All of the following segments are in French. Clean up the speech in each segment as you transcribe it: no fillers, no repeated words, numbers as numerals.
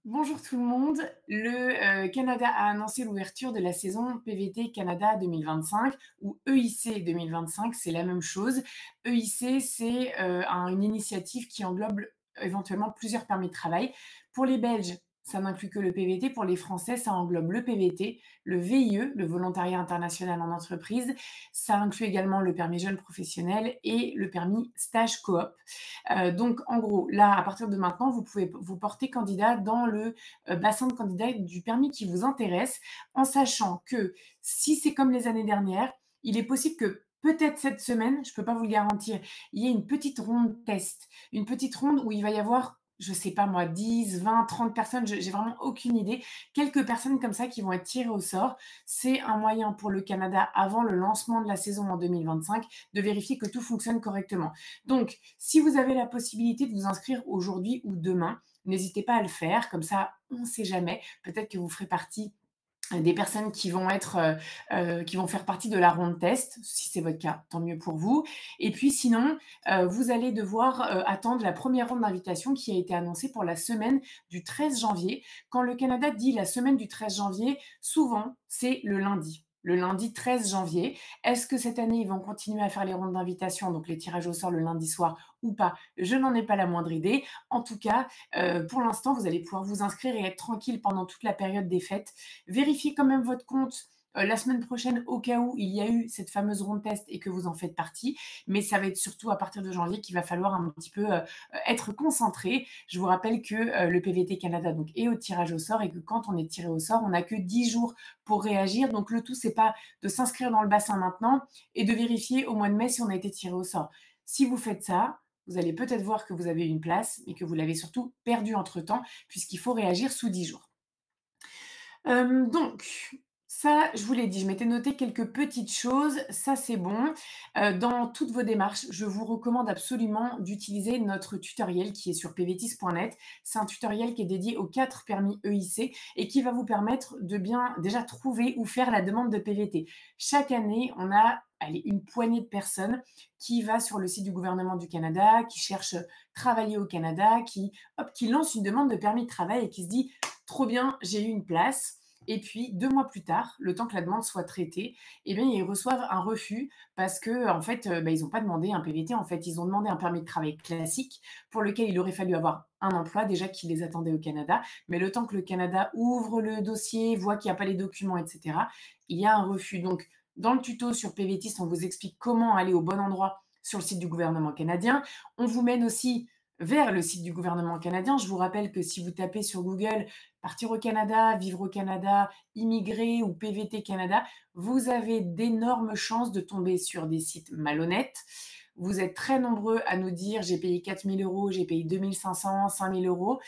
Bonjour tout le monde. Le Canada a annoncé l'ouverture de la saison PVT Canada 2025 ou EIC 2025, c'est la même chose. EIC, c'est une initiative qui englobe éventuellement plusieurs permis de travail. Pour les Belges, ça n'inclut que le PVT. Pour les Français, ça englobe le PVT, le VIE, le volontariat international en entreprise. Ça inclut également le permis jeune professionnel et le permis stage coop. Donc, en gros, là, à partir de maintenant, vous pouvez vous porter candidat dans le bassin de candidats du permis qui vous intéresse, en sachant que si c'est comme les années dernières, il est possible que peut-être cette semaine, je ne peux pas vous le garantir, il y ait une petite ronde test, une petite ronde où il va y avoir, je ne sais pas moi, 10, 20, 30 personnes, j'ai vraiment aucune idée, quelques personnes comme ça qui vont être tirées au sort. C'est un moyen pour le Canada, avant le lancement de la saison en 2025, de vérifier que tout fonctionne correctement. Donc, si vous avez la possibilité de vous inscrire aujourd'hui ou demain, n'hésitez pas à le faire. Comme ça, on ne sait jamais. Peut-être que vous ferez partie des personnes qui vont faire partie de la ronde test. Si c'est votre cas, tant mieux pour vous. Et puis sinon, vous allez devoir attendre la première ronde d'invitation qui a été annoncée pour la semaine du 13 janvier. Quand le Canada dit la semaine du 13 janvier, souvent, c'est le lundi 13 janvier. Est-ce que cette année, ils vont continuer à faire les rondes d'invitation, donc les tirages au sort le lundi soir ou pas? Je n'en ai pas la moindre idée. En tout cas, pour l'instant, vous allez pouvoir vous inscrire et être tranquille pendant toute la période des fêtes. Vérifiez quand même votre compte la semaine prochaine au cas où il y a eu cette fameuse ronde test et que vous en faites partie. Mais ça va être surtout à partir de janvier qu'il va falloir un petit peu être concentré. Je vous rappelle que le PVT Canada donc, est au tirage au sort et que quand on est tiré au sort, on n'a que 10 jours pour réagir. Donc le tout, c'est pas de s'inscrire dans le bassin maintenant et de vérifier au mois de mai si on a été tiré au sort. Si vous faites ça, vous allez peut-être voir que vous avez une place, mais que vous l'avez surtout perdue entre-temps, puisqu'il faut réagir sous 10 jours. Donc, ça, je vous l'ai dit, je m'étais noté quelques petites choses, ça c'est bon. Dans toutes vos démarches, je vous recommande absolument d'utiliser notre tutoriel qui est sur pvtis.net. C'est un tutoriel qui est dédié aux 4 permis EIC et qui va vous permettre de bien déjà trouver ou faire la demande de PVT. Chaque année, on a allez, une poignée de personnes qui va sur le site du gouvernement du Canada, qui cherche travailler au Canada, qui lance une demande de permis de travail et qui se dit trop bien, j'ai eu une place. Et puis 2 mois plus tard, le temps que la demande soit traitée, eh bien, ils reçoivent un refus parce que en fait, ils n'ont pas demandé un PVT. En fait, ils ont demandé un permis de travail classique pour lequel il aurait fallu avoir un emploi déjà qui les attendait au Canada. Mais le temps que le Canada ouvre le dossier, voit qu'il n'y a pas les documents, et cetera, il y a un refus. Donc, dans le tuto sur PVTIS, on vous explique comment aller au bon endroit sur le site du gouvernement canadien. On vous mène aussi vers le site du gouvernement canadien. Je vous rappelle que si vous tapez sur Google partir au Canada, vivre au Canada, immigrer ou PVT Canada, vous avez d'énormes chances de tomber sur des sites malhonnêtes. Vous êtes très nombreux à nous dire j'ai payé 4 000 euros, j'ai payé 2 500, 5 000 euros.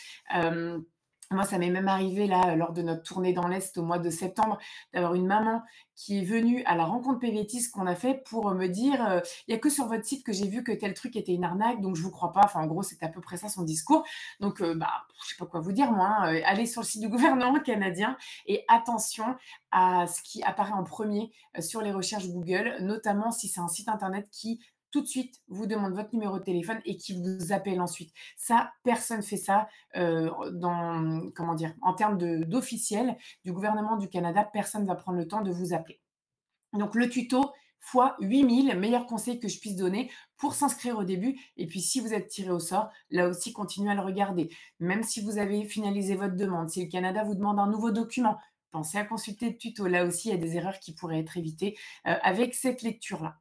Moi, ça m'est même arrivé là, lors de notre tournée dans l'Est au mois de septembre, d'avoir une maman qui est venue à la rencontre PVTIS qu'on a fait pour me dire il n'y a que sur votre site que j'ai vu que tel truc était une arnaque, donc je vous crois pas. Enfin, en gros, c'est à peu près ça son discours. Donc, je sais pas quoi vous dire, moi. Allez sur le site du gouvernement canadien et attention à ce qui apparaît en premier sur les recherches Google, notamment si c'est un site internet qui tout de suite vous demande votre numéro de téléphone et qui vous appelle ensuite. Ça, personne fait ça comment dire, en termes d'officiel du gouvernement du Canada, personne ne va prendre le temps de vous appeler. Donc le tuto fois 8000, meilleur conseil que je puisse donner pour s'inscrire au début. Et puis si vous êtes tiré au sort, là aussi continuez à le regarder. Même si vous avez finalisé votre demande, si le Canada vous demande un nouveau document, pensez à consulter le tuto. Là aussi, il y a des erreurs qui pourraient être évitées avec cette lecture-là.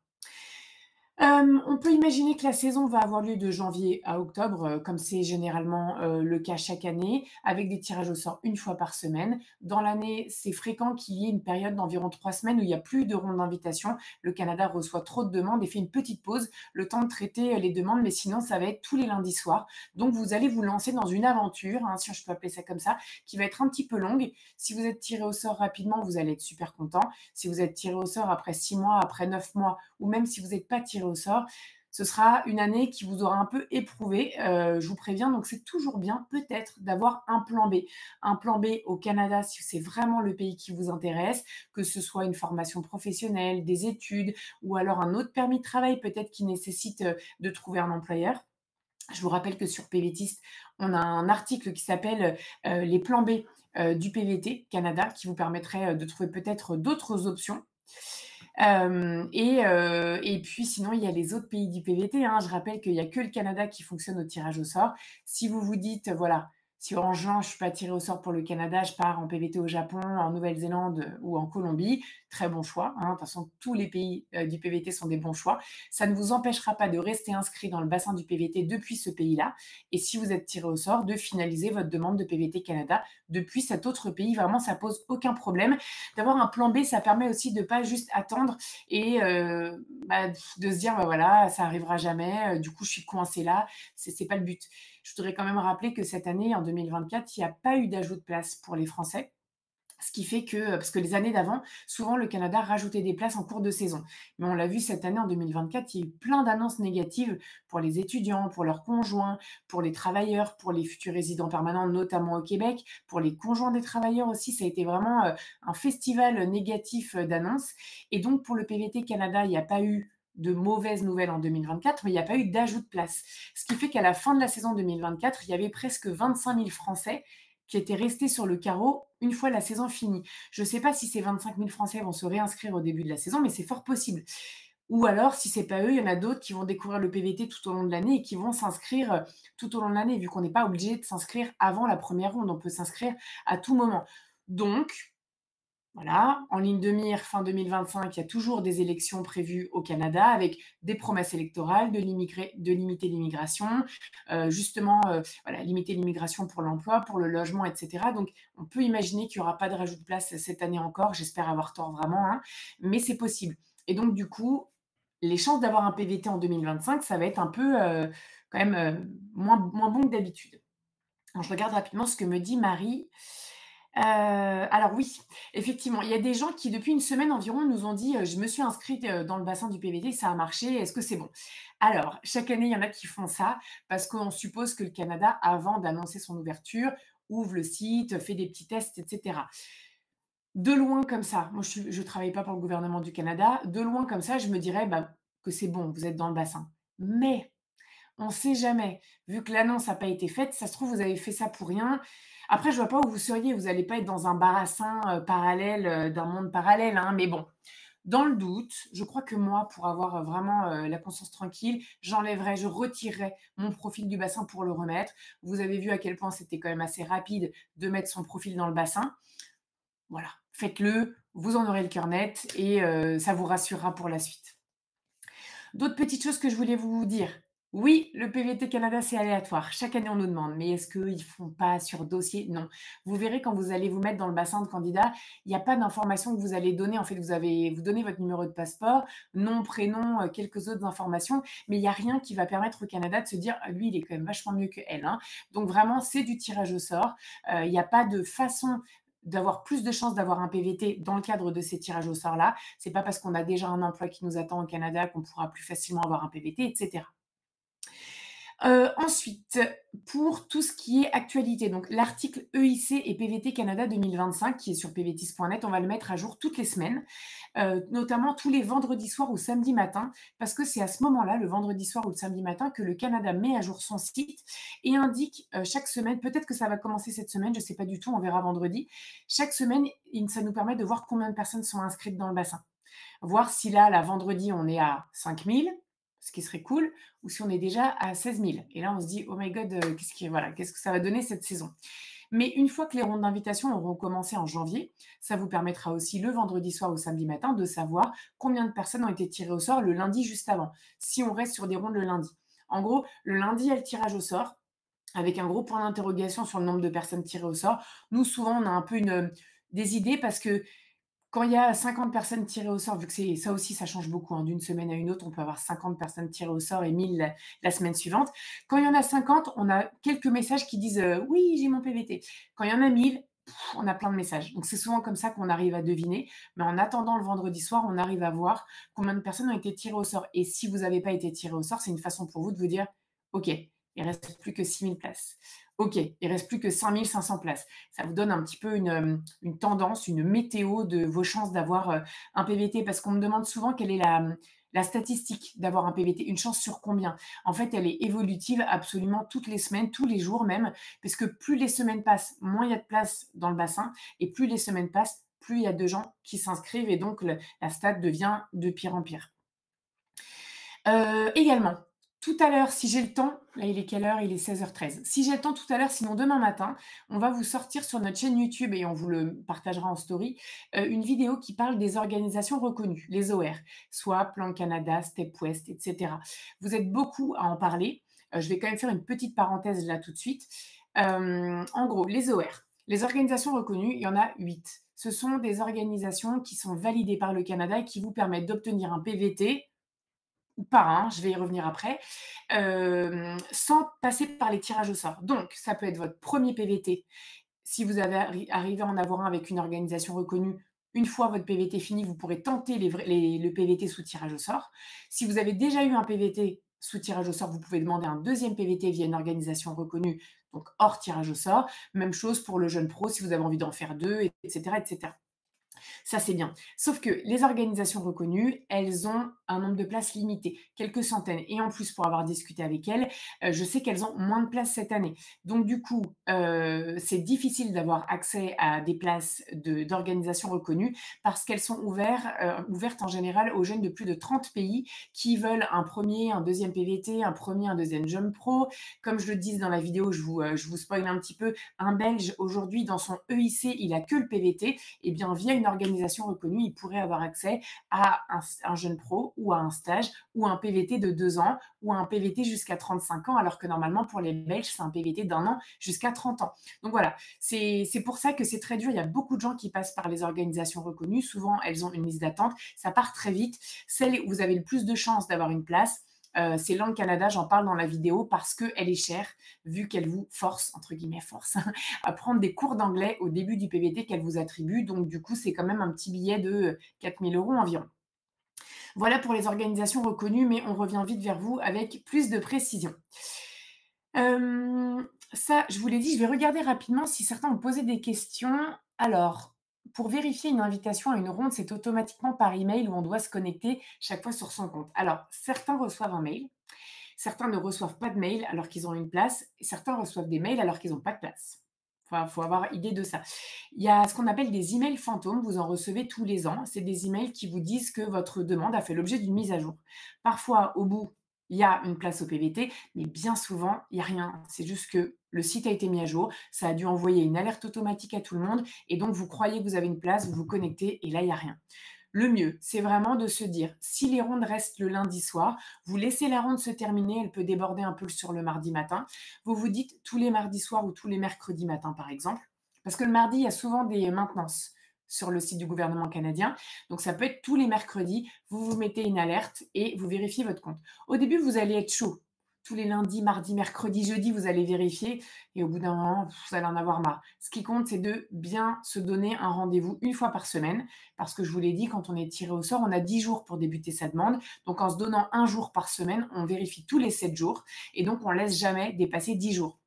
On peut imaginer que la saison va avoir lieu de janvier à octobre, comme c'est généralement, le cas chaque année, avec des tirages au sort une fois par semaine. Dans l'année, c'est fréquent qu'il y ait une période d'environ 3 semaines où il y a plus de ronde d'invitation. Le Canada reçoit trop de demandes et fait une petite pause, le temps de traiter, les demandes, mais sinon ça va être tous les lundis soirs. Donc vous allez vous lancer dans une aventure, hein, si je peux appeler ça comme ça, qui va être un petit peu longue. Si vous êtes tiré au sort rapidement, vous allez être super content. Si vous êtes tiré au sort après 6 mois, après 9 mois ou même si vous n'êtes pas tiré au sort, ce sera une année qui vous aura un peu éprouvé, je vous préviens. Donc c'est toujours bien peut-être d'avoir un plan B. Un plan B au Canada si c'est vraiment le pays qui vous intéresse, que ce soit une formation professionnelle, des études ou alors un autre permis de travail peut-être qui nécessite, de trouver un employeur. Je vous rappelle que sur PVTist, on a un article qui s'appelle, «Les plans B, du PVT Canada» qui vous permettrait, de trouver peut-être d'autres options. Et puis sinon, il y a les autres pays du PVT, hein. Je rappelle qu'il y a que le Canada qui fonctionne au tirage au sort. Si vous vous dites, voilà, si en juin, je suis pas tirée au sort pour le Canada, je pars en PVT au Japon, en Nouvelle-Zélande, ou en Colombie, très bon choix, hein. De toute façon, tous les pays, du PVT sont des bons choix. Ça ne vous empêchera pas de rester inscrit dans le bassin du PVT depuis ce pays-là et si vous êtes tiré au sort, de finaliser votre demande de PVT Canada depuis cet autre pays. Vraiment, ça pose aucun problème. D'avoir un plan B, ça permet aussi de pas juste attendre et de se dire: «Bah, voilà, ça arrivera jamais, du coup, je suis coincé là». C'est pas le but. Je voudrais quand même rappeler que cette année, en 2024, il y a pas eu d'ajout de place pour les Français. Ce qui fait que, parce que les années d'avant, souvent le Canada rajoutait des places en cours de saison. Mais on l'a vu cette année en 2024, il y a eu plein d'annonces négatives pour les étudiants, pour leurs conjoints, pour les travailleurs, pour les futurs résidents permanents, notamment au Québec, pour les conjoints des travailleurs aussi. Ça a été vraiment, un festival négatif, d'annonces et donc pour le PVT Canada, il n'y a pas eu de mauvaises nouvelles en 2024, mais il n'y a pas eu d'ajout de place. Ce qui fait qu'à la fin de la saison 2024, il y avait presque 25 000 Français qui étaient restés sur le carreau une fois la saison finie. Je ne sais pas si ces 25 000 Français vont se réinscrire au début de la saison, mais c'est fort possible. Ou alors, si c'est pas eux, il y en a d'autres qui vont découvrir le PVT tout au long de l'année et qui vont s'inscrire, tout au long de l'année, vu qu'on n'est pas obligé de s'inscrire avant la première ronde, on peut s'inscrire à tout moment. Donc, voilà, en ligne de mire, fin 2025, il y a toujours des élections prévues au Canada avec des promesses électorales de limiter l'immigration, justement, voilà, limiter l'immigration pour l'emploi, pour le logement, et cetera. Donc, on peut imaginer qu'il n'y aura pas de rajout de place cette année encore. J'espère avoir tort vraiment, hein, mais c'est possible. Et donc, du coup, les chances d'avoir un PVT en 2025, ça va être un peu, quand même, moins bon que d'habitude. Alors, je regarde rapidement ce que me dit Marie. Alors oui, effectivement, il y a des gens qui depuis une semaine environ nous ont dit: «Je me suis inscrite, dans le bassin du PVT, ça a marché, est-ce que c'est bon?» Alors, chaque année, il y en a qui font ça parce qu'on suppose que le Canada, avant d'annoncer son ouverture, ouvre le site, fait des petits tests et cetera. De loin comme ça, moi je travaille pas pour le gouvernement du Canada, de loin comme ça, je me dirais, bah, que c'est bon, vous êtes dans le bassin. Mais on ne sait jamais. Vu que l'annonce n'a pas été faite, ça se trouve, vous avez fait ça pour rien. Après, je vois pas où vous seriez. Vous allez pas être dans un barassin, parallèle, d'un monde parallèle, hein. Mais bon, dans le doute, je crois que moi, pour avoir, vraiment, la conscience tranquille, je retirerais mon profil du bassin pour le remettre. Vous avez vu à quel point c'était quand même assez rapide de mettre son profil dans le bassin. Voilà, faites-le, vous en aurez le cœur net et ça vous rassurera pour la suite. D'autres petites choses que je voulais vous dire. Oui, le PVT Canada, c'est aléatoire. Chaque année, on nous demande, mais est-ce qu'ils font pas sur dossier? Non. Vous verrez quand vous allez vous mettre dans le bassin de candidats, il n'y a pas d'informations que vous allez donner. En fait, vous donnez votre numéro de passeport, nom, prénom, quelques autres informations, mais il n'y a rien qui va permettre au Canada de se dire, ah, lui, il est quand même vachement mieux que elle, hein. Donc vraiment, c'est du tirage au sort. Il n'y a pas de façon d'avoir plus de chances d'avoir un PVT dans le cadre de ces tirages au sort-là. C'est pas parce qu'on a déjà un emploi qui nous attend au Canada qu'on pourra plus facilement avoir un PVT, et cetera. Ensuite, pour tout ce qui est actualité, donc l'article EIC et PVT Canada 2025 qui est sur pvtis.net, on va le mettre à jour toutes les semaines, notamment tous les vendredis soirs ou samedis matins, parce que c'est à ce moment-là, le vendredi soir ou le samedi matin, que le Canada met à jour son site et indique, chaque semaine, peut-être que ça va commencer cette semaine, je ne sais pas du tout, on verra vendredi. Chaque semaine, ça nous permet de voir combien de personnes sont inscrites dans le bassin. Voir si là, vendredi, on est à 5 000, ce qui serait cool, ou si on est déjà à 16 000. Et là, on se dit: «Oh my God, qu'est-ce que ça va donner cette saison?» Mais une fois que les rondes d'invitation auront commencé en janvier, ça vous permettra aussi le vendredi soir ou samedi matin de savoir combien de personnes ont été tirées au sort le lundi juste avant, si on reste sur des rondes le lundi. En gros, le lundi, il y a le tirage au sort avec un gros point d'interrogation sur le nombre de personnes tirées au sort. Nous, souvent, on a un peu des idées parce que quand il y a 50 personnes tirées au sort, vu que c'est ça aussi, ça change beaucoup, hein, d'une semaine à une autre, on peut avoir 50 personnes tirées au sort et 1000 la semaine suivante. Quand il y en a 50, on a quelques messages qui disent, «Oui, j'ai mon PVT». Quand il y en a 1000, on a plein de messages. Donc c'est souvent comme ça qu'on arrive à deviner. Mais en attendant le vendredi soir, on arrive à voir combien de personnes ont été tirées au sort et si vous n'avez pas été tiré au sort, c'est une façon pour vous de vous dire: «OK, il reste plus que 6 000 places. OK, il reste plus que 5 500 places». Ça vous donne un petit peu une tendance, une météo de vos chances d'avoir, un PVT parce qu'on me demande souvent quelle est La statistique d'avoir un PVT, une chance sur combien? En fait, elle est évolutive absolument toutes les semaines, tous les jours même, parce que plus les semaines passent, moins il y a de place dans le bassin et plus les semaines passent, plus il y a de gens qui s'inscrivent et donc la stat devient de pire en pire. Également, tout à l'heure, si j'ai le temps, là, il est quelle heure? Il est 16h13. Si j'ai le temps tout à l'heure, sinon demain matin, on va vous sortir sur notre chaîne YouTube et on vous le partagera en story, une vidéo qui parle des organisations reconnues, les OR, soit Plan Canada, Step West, et cetera. Vous êtes beaucoup à en parler. Je vais quand même faire une petite parenthèse là tout de suite. En gros, les OR, les organisations reconnues, il y en a 8. Ce sont des organisations qui sont validées par le Canada et qui vous permettent d'obtenir un PVT ou pas, hein, je vais y revenir après, sans passer par les tirages au sort. Donc ça peut être votre premier PVT. Si vous avez arrivé à en avoir un avec une organisation reconnue, une fois votre PVT fini, vous pourrez tenter le PVT sous tirage au sort. Si vous avez déjà eu un PVT sous tirage au sort, vous pouvez demander un deuxième PVT via une organisation reconnue, donc hors tirage au sort. Même chose pour le jeune pro si vous avez envie d'en faire deux, etc., etc. Ça, c'est bien. Sauf que les organisations reconnues, elles ont un nombre de places limité, quelques centaines. Et en plus, pour avoir discuté avec elles, je sais qu'elles ont moins de places cette année. Donc du coup, c'est difficile d'avoir accès à des places d'organisations reconnues parce qu'elles sont ouvertes en général aux jeunes de plus de 30 pays qui veulent un premier, un deuxième PVT, un premier, un deuxième Jump Pro. Comme je le dis dans la vidéo, je vous spoil un petit peu, un Belge aujourd'hui dans son EIC, il a que le PVT. Et bien via une organisation reconnue, il pourrait avoir accès à un jeune pro ou à un stage ou à un PVT de 2 ans ou à un PVT jusqu'à 35 ans, alors que normalement pour les Belges, c'est un PVT d'un an jusqu'à 30 ans. Donc voilà, c'est pour ça que c'est très dur. Il y a beaucoup de gens qui passent par les organisations reconnues. Souvent, elles ont une liste d'attente. Ça part très vite. Celle où vous avez le plus de chances d'avoir une place, c'est Langue Canada, j'en parle dans la vidéo parce qu'elle est chère, vu qu'elle vous force, entre guillemets, force, à prendre des cours d'anglais au début du PVT qu'elle vous attribue. Donc, du coup, c'est quand même un petit billet de 4 000 € environ. Voilà pour les organisations reconnues, mais on revient vite vers vous avec plus de précision. Ça, je vous l'ai dit, je vais regarder rapidement si certains ont posé des questions. Alors, pour vérifier une invitation à une ronde, c'est automatiquement par email où on doit se connecter chaque fois sur son compte. Alors, certains reçoivent un mail, certains ne reçoivent pas de mail alors qu'ils ont une place, et certains reçoivent des mails alors qu'ils n'ont pas de place. Faut avoir idée de ça. Il y a ce qu'on appelle des emails fantômes, vous en recevez tous les ans. C'est des emails qui vous disent que votre demande a fait l'objet d'une mise à jour. Parfois, au bout, il y a une place au PVT, mais bien souvent, il n'y a rien. C'est juste que le site a été mis à jour, ça a dû envoyer une alerte automatique à tout le monde, et donc vous croyez que vous avez une place, vous vous connectez, et là, il n'y a rien. Le mieux, c'est vraiment de se dire, si les rondes restent le lundi soir, vous laissez la ronde se terminer, elle peut déborder un peu sur le mardi matin. Vous vous dites tous les mardis soirs ou tous les mercredis matins, par exemple, parce que le mardi, il y a souvent des maintenances sur le site du gouvernement canadien. Donc ça peut être tous les mercredis, vous vous mettez une alerte et vous vérifiez votre compte. Au début, vous allez être chaud. Tous les lundis, mardis, mercredis, jeudi, vous allez vérifier et au bout d'un moment, vous allez en avoir marre. Ce qui compte, c'est de bien se donner un rendez-vous une fois par semaine parce que je vous l'ai dit, quand on est tiré au sort, on a 10 jours pour débuter sa demande. Donc en se donnant un jour par semaine, on vérifie tous les 7 jours et donc on laisse jamais dépasser 10 jours.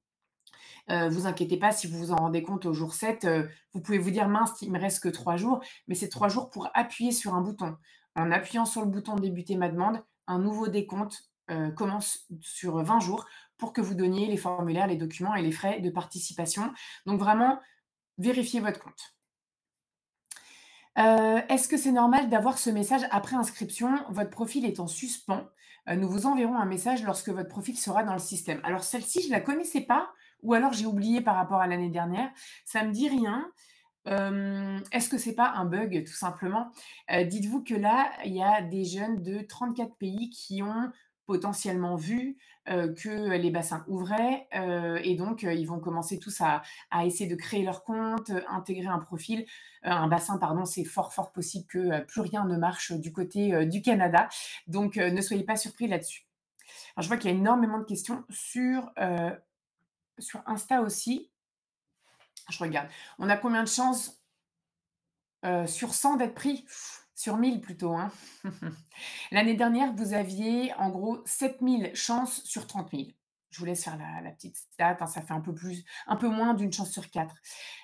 Vous inquiétez pas si vous vous en rendez compte au jour 7, vous pouvez vous dire: «Mince, il me reste que 3 jours», mais c'est 3 jours pour appuyer sur un bouton. En appuyant sur le bouton «Débuter ma demande», un nouveau décompte, commence sur 20 jours pour que vous donniez les formulaires, les documents et les frais de participation. Donc vraiment, vérifiez votre compte. Est-ce que c'est normal d'avoir ce message après inscription? Votre profil est en suspens. Nous vous enverrons un message lorsque votre profil sera dans le système. Alors celle-ci, je ne la connaissais pas ou alors j'ai oublié par rapport à l'année dernière. Ça me dit rien. Est-ce que c'est pas un bug tout simplement? Dites-vous que là, il y a des jeunes de 34 pays qui ont potentiellement vu, que les bassins ouvraient, et donc ils vont commencer tous à essayer de créer leur compte, intégrer un profil, un bassin pardon. C'est fort, fort possible que, plus rien ne marche du côté, du Canada. Donc ne soyez pas surpris là-dessus. Alors je vois qu'il y a énormément de questions sur Insta aussi. Je regarde. On a combien de chances sur 100 d'être pris? Sur 1000 plutôt, hein. L'année dernière, vous aviez en gros 7 000 chances sur 30 000. Je vous laisse faire la petite stat, hein, ça fait un peu moins d'une chance sur 4.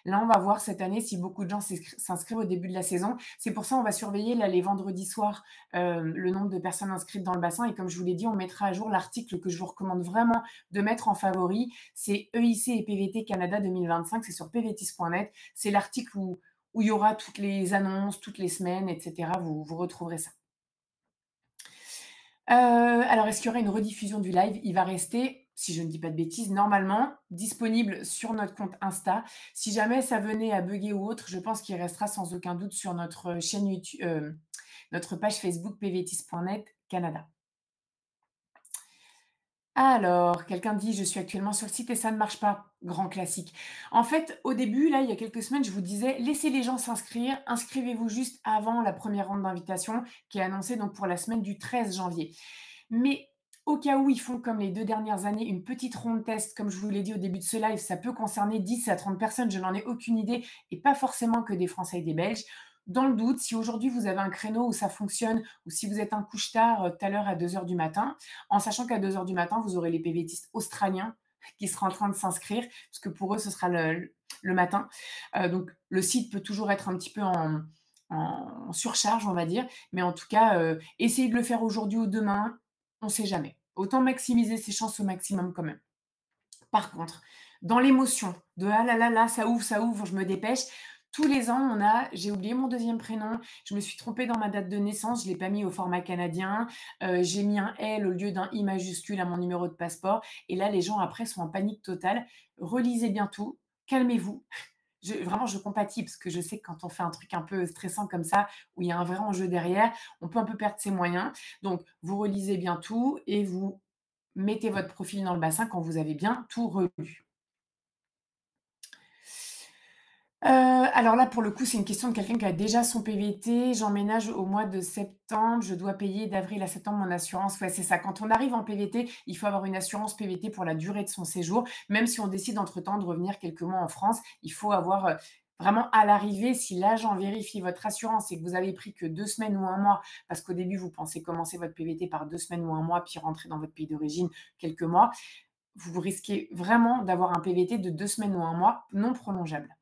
Là, on va voir cette année si beaucoup de gens s'inscrivent au début de la saison. C'est pour ça on va surveiller là les vendredis soirs, le nombre de personnes inscrites dans le bassin et comme je vous l'ai dit, on mettra à jour l'article que je vous recommande vraiment de mettre en favori. C'est EIC et PVT Canada 2025, c'est sur pvtis.net. C'est l'article où il y aura toutes les annonces, toutes les semaines, et cetera. Vous retrouverez ça. Alors est-ce qu'il y aura une rediffusion du live? Il va rester, si je ne dis pas de bêtises, normalement disponible sur notre compte Insta. Si jamais ça venait à bugger ou autre, je pense qu'il restera sans aucun doute sur notre chaîne notre page Facebook pvtis.net Canada. Alors, quelqu'un dit: «Je suis actuellement sur le site et ça ne marche pas». Grand classique. En fait, au début, là, il y a quelques semaines, je vous disais: «Laissez les gens s'inscrire, inscrivez-vous juste avant la première ronde d'invitation» qui est annoncée donc pour la semaine du 13 janvier. Mais au cas où ils font comme les 2 dernières années, une petite ronde test, comme je vous l'ai dit au début de ce live, ça peut concerner 10 à 30 personnes, je n'en ai aucune idée et pas forcément que des Français et des Belges. Dans le doute, si aujourd'hui vous avez un créneau où ça fonctionne ou si vous êtes un couche-tard, tout à l'heure à 2 heures du matin, en sachant qu'à 2 heures du matin, vous aurez les PVTistes australiens qui seront en train de s'inscrire, parce que pour eux, ce sera le matin. Donc le site peut toujours être un petit peu en surcharge, on va dire, mais en tout cas, essayez de le faire aujourd'hui ou demain, on ne sait jamais. Autant maximiser ses chances au maximum quand même. Par contre, dans l'émotion de: «Ah là là là, ça ouvre, je me dépêche», tous les ans, on a: «J'ai oublié mon deuxième prénom, je me suis trompée dans ma date de naissance, je ne l'ai pas mis au format canadien, j'ai mis un L au lieu d'un I majuscule à mon numéro de passeport» et là, les gens après sont en panique totale. Relisez bien tout, calmez-vous. Vraiment, je compatis parce que je sais que quand on fait un truc un peu stressant comme ça, où il y a un vrai enjeu derrière, on peut un peu perdre ses moyens. Donc, vous relisez bien tout et vous mettez votre profil dans le bassin quand vous avez bien tout relu. Alors là, pour le coup, c'est une question de quelqu'un qui a déjà son PVT. J'emménage au mois de septembre, je dois payer d'avril à septembre mon assurance. Ouais, c'est ça. Quand on arrive en PVT, il faut avoir une assurance PVT pour la durée de son séjour. Même si on décide entre-temps de revenir quelques mois en France, il faut avoir, vraiment à l'arrivée, si l'agent vérifie votre assurance et que vous avez pris que 2 semaines ou un mois, parce qu'au début, vous pensez commencer votre PVT par 2 semaines ou un mois, puis rentrer dans votre pays d'origine quelques mois, vous risquez vraiment d'avoir un PVT de 2 semaines ou un mois non prolongeable.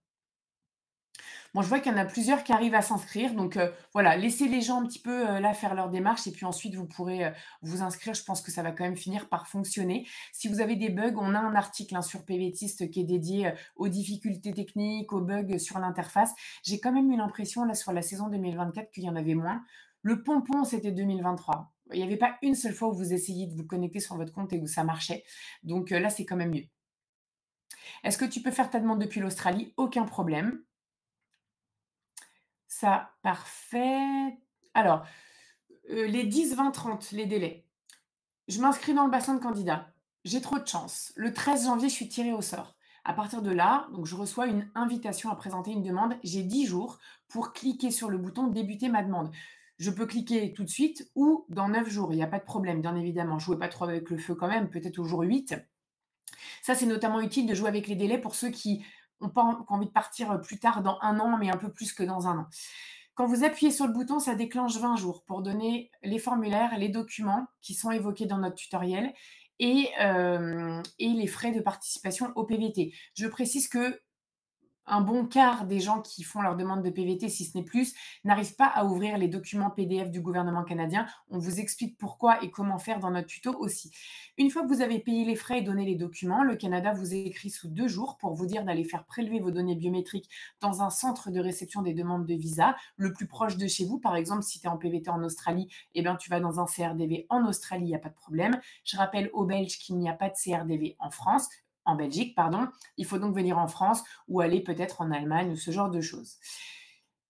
Bon, je vois qu'il y en a plusieurs qui arrivent à s'inscrire, donc voilà, laissez les gens un petit peu, là, faire leur démarche et puis ensuite vous pourrez, vous inscrire. Je pense que ça va quand même finir par fonctionner. Si vous avez des bugs, on a un article, hein, sur PVTist qui est dédié, aux difficultés techniques, aux bugs sur l'interface. J'ai quand même eu l'impression, là, sur la saison 2024 qu'il y en avait moins. Le pompon, c'était 2023. Il n'y avait pas une seule fois où vous essayiez de vous connecter sur votre compte et où ça marchait, donc là, c'est quand même mieux. Est-ce que tu peux faire ta demande depuis l'Australie? Aucun problème. Ça, parfait. Alors, les 10, 20, 30, les délais. Je m'inscris dans le bassin de candidats. J'ai trop de chance. Le 13 janvier, je suis tirée au sort. À partir de là, donc je reçois une invitation à présenter une demande. J'ai 10 jours pour cliquer sur le bouton «Débuter ma demande». Je peux cliquer tout de suite ou dans 9 jours, il y a pas de problème, bien évidemment. Jouez pas trop avec le feu quand même, peut-être au jour 8. Ça, c'est notamment utile de jouer avec les délais pour ceux qui ont pas en qui ont envie de partir, plus tard dans un an, mais un peu plus que dans un an. Quand vous appuyez sur le bouton, ça déclenche 20 jours pour donner les formulaires, les documents qui sont évoqués dans notre tutoriel et les frais de participation au PVT. Je précise que un bon quart des gens qui font leur demande de PVT, si ce n'est plus, n'arrivent pas à ouvrir les documents PDF du gouvernement canadien. On vous explique pourquoi et comment faire dans notre tuto aussi. Une fois que vous avez payé les frais et donné les documents, le Canada vous écrit sous 2 jours pour vous dire d'aller faire prélever vos données biométriques dans un centre de réception des demandes de visa le plus proche de chez vous. Par exemple, si tu es en PVT en Australie, eh bien, tu vas dans un CRDV en Australie, il n'y a pas de problème. Je rappelle aux Belges qu'il n'y a pas de CRDV en Belgique, pardon. Il faut donc venir en France ou aller peut-être en Allemagne ou ce genre de choses.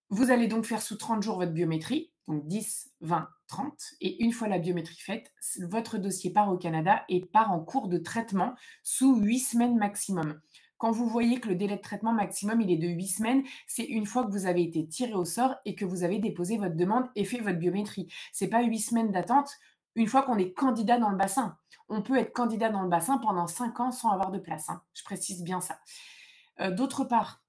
Vous allez donc faire sous 30 jours votre biométrie, donc 10, 20, 30, et une fois la biométrie faite, votre dossier part au Canada et part en cours de traitement sous 8 semaines maximum. Quand vous voyez que le délai de traitement maximum, il est de 8 semaines, c'est une fois que vous avez été tiré au sort et que vous avez déposé votre demande et fait votre biométrie. C'est pas 8 semaines d'attente une fois qu'on est candidat dans le bassin. On peut être candidat dans le bassin pendant 5 ans sans avoir de place, hein. Je précise bien ça. D'autre part,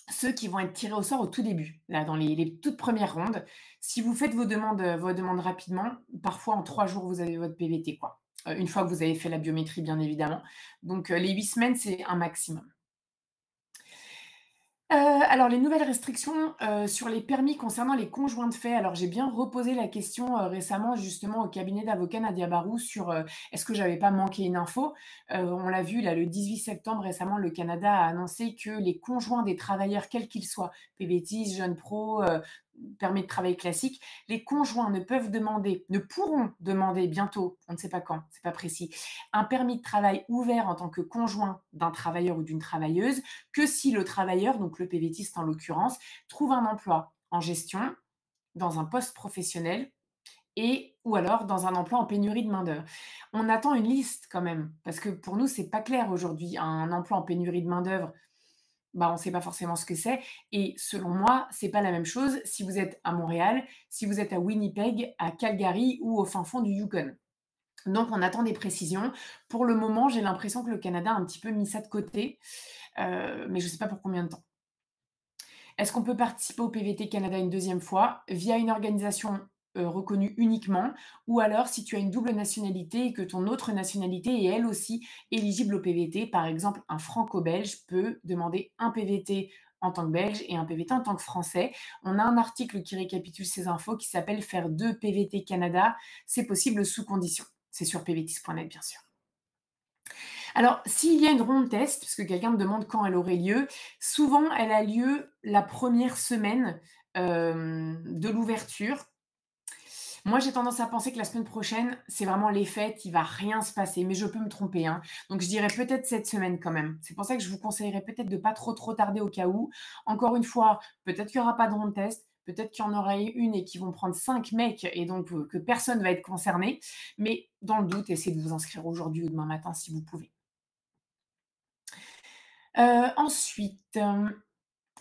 ceux qui vont être tirés au sort au tout début, là, dans les toutes premières rondes, si vous faites vos demandes rapidement, parfois en 3 jours, vous avez votre PVT, quoi. une fois que vous avez fait la biométrie, bien évidemment. Donc, les 8 semaines, c'est un maximum. Alors les nouvelles restrictions, sur les permis concernant les conjoints de fait, alors j'ai bien reposé la question, récemment justement au cabinet d'avocats Nadia Barrou sur, est-ce que j'avais pas manqué une info? On l'a vu là le 18 septembre récemment, le Canada a annoncé que les conjoints des travailleurs quels qu'ils soient, PVT, jeunes pro, permis de travail classique, les conjoints ne pourront demander bientôt, on ne sait pas quand, c'est pas précis, un permis de travail ouvert en tant que conjoint d'un travailleur ou d'une travailleuse que si le travailleur, donc le PVTiste en l'occurrence, trouve un emploi en gestion, dans un poste professionnel et ou alors dans un emploi en pénurie de main-d'œuvre. On attend une liste quand même, parce que pour nous, c'est pas clair aujourd'hui. Un emploi en pénurie de main-d'œuvre, bah, on ne sait pas forcément ce que c'est et selon moi, c'est pas la même chose si vous êtes à Montréal, si vous êtes à Winnipeg, à Calgary ou au fin fond du Yukon. Donc on attend des précisions. Pour le moment, j'ai l'impression que le Canada a un petit peu mis ça de côté, mais je ne sais pas pour combien de temps. Est-ce qu'on peut participer au PVT Canada une deuxième fois via une organisation, reconnue uniquement ou alors si tu as une double nationalité et que ton autre nationalité est elle aussi éligible au PVT? Par exemple, un franco-belge peut demander un PVT en tant que belge et un PVT en tant que français. On a un article qui récapitule ces infos qui s'appelle «Faire 2 PVT Canada, c'est possible sous conditions». C'est sur pvtis.net bien sûr. Alors, s'il y a une ronde test, parce que quelqu'un me demande quand elle aurait lieu, souvent elle a lieu la première semaine, de l'ouverture. Moi, j'ai tendance à penser que la semaine prochaine, c'est vraiment les fêtes, il va rien se passer, mais je peux me tromper, hein. Donc je dirais peut-être cette semaine quand même. C'est pour ça que je vous conseillerais peut-être de pas trop tarder au cas où. Encore une fois, peut-être qu'il y aura pas de ronde test, peut-être qu'il y en aura une et qu'ils vont prendre 5 mecs et donc que personne va être concerné. Mais dans le doute, essayez de vous inscrire aujourd'hui ou demain matin si vous pouvez. Ensuite,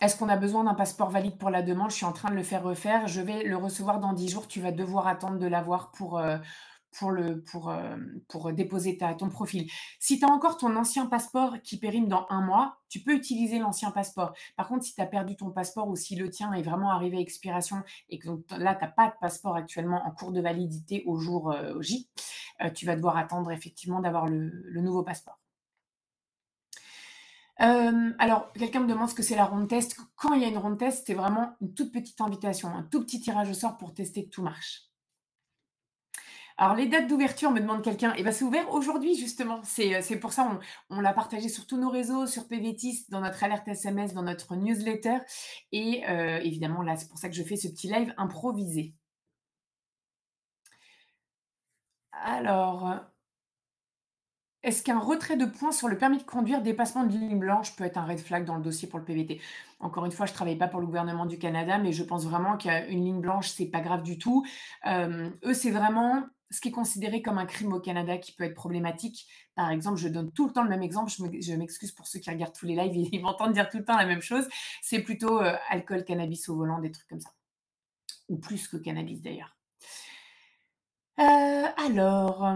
est-ce qu'on a besoin d'un passeport valide pour la demande? Je suis en train de le faire refaire. Je vais le recevoir dans 10 jours. Tu vas devoir attendre de l'avoir pour déposer ton profil. Si tu as encore ton ancien passeport qui périme dans 1 mois, tu peux utiliser l'ancien passeport. Par contre, si tu as perdu ton passeport ou si le tien est vraiment arrivé à expiration et que donc là, tu as pas de passeport actuellement en cours de validité au jour, J, tu vas devoir attendre effectivement d'avoir le nouveau passeport. Alors, quelqu'un me demande ce que c'est la ronde test. Quand il y a une ronde test, c'est vraiment une toute petite invitation, un tout petit tirage au sort pour tester que tout marche. Alors, les dates d'ouverture, me demande quelqu'un, eh ben, c'est ouvert aujourd'hui justement. C'est pour ça on l'a partagé sur tous nos réseaux, sur PVTIS, dans notre alerte SMS, dans notre newsletter et évidemment là, c'est pour ça que je fais ce petit live improvisé. Alors, est-ce qu'un retrait de points sur le permis de conduire, dépassement de ligne blanche peut être un red flag dans le dossier pour le PVT? Encore une fois, je ne travaille pas pour le gouvernement du Canada, mais je pense vraiment qu'une ligne blanche, c'est pas grave du tout. Eux, c'est vraiment ce qui est considéré comme un crime au Canada qui peut être problématique. Par exemple, je donne tout le temps le même exemple, je m'excuse pour ceux qui regardent tous les lives, ils m'entendent dire tout le temps la même chose. C'est plutôt, alcool, cannabis au volant, des trucs comme ça. Ou plus que cannabis d'ailleurs. Alors,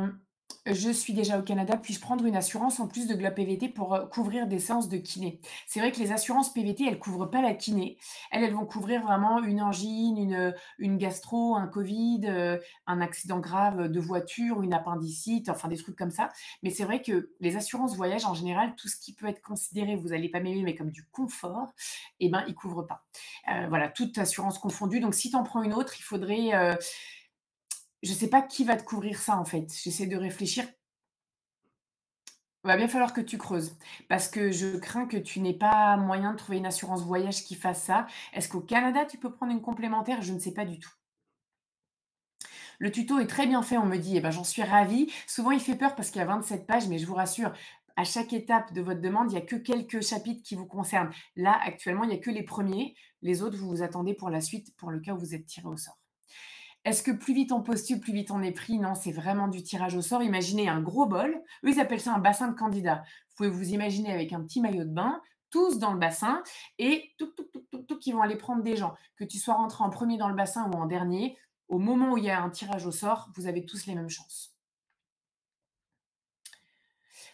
je suis déjà au Canada, puis-je prendre une assurance en plus de la PVT pour, couvrir des séances de kiné? C'est vrai que les assurances PVT, elles couvrent pas la kiné. Elles vont couvrir vraiment une angine, une gastro, un covid, un accident grave, de voiture, une appendicite, enfin des trucs comme ça. Mais c'est vrai que les assurances voyage en général, tout ce qui peut être considéré, vous allez pas m'aimer, mais comme du confort, eh ben, ils couvrent pas. Voilà, toute assurance confondue. Donc si tu en prends une autre, il faudrait, je sais pas qui va te couvrir ça, en fait. J'essaie de réfléchir. Va bien falloir que tu creuses parce que je crains que tu n'aies pas moyen de trouver une assurance voyage qui fasse ça. Est-ce qu'au Canada, tu peux prendre une complémentaire? Je ne sais pas du tout. Le tuto est très bien fait, on me dit. Eh ben, j'en suis ravie. Souvent, il fait peur parce qu'il y a 27 pages, mais je vous rassure, à chaque étape de votre demande, il y a que quelques chapitres qui vous concernent. Là, actuellement, il y a que les premiers. Les autres, vous vous attendez pour la suite, pour le cas où vous êtes tiré au sort. Est-ce que plus vite on postule, plus vite on est pris? Non, c'est vraiment du tirage au sort. Imaginez un gros bol. Eux, ils appellent ça un bassin de candidats. Vous pouvez vous imaginer avec un petit maillot de bain, tous dans le bassin et touc, touc, touc, touc, touc, ils vont aller prendre des gens. Que tu sois rentré en premier dans le bassin ou en dernier, au moment où il y a un tirage au sort, vous avez tous les mêmes chances.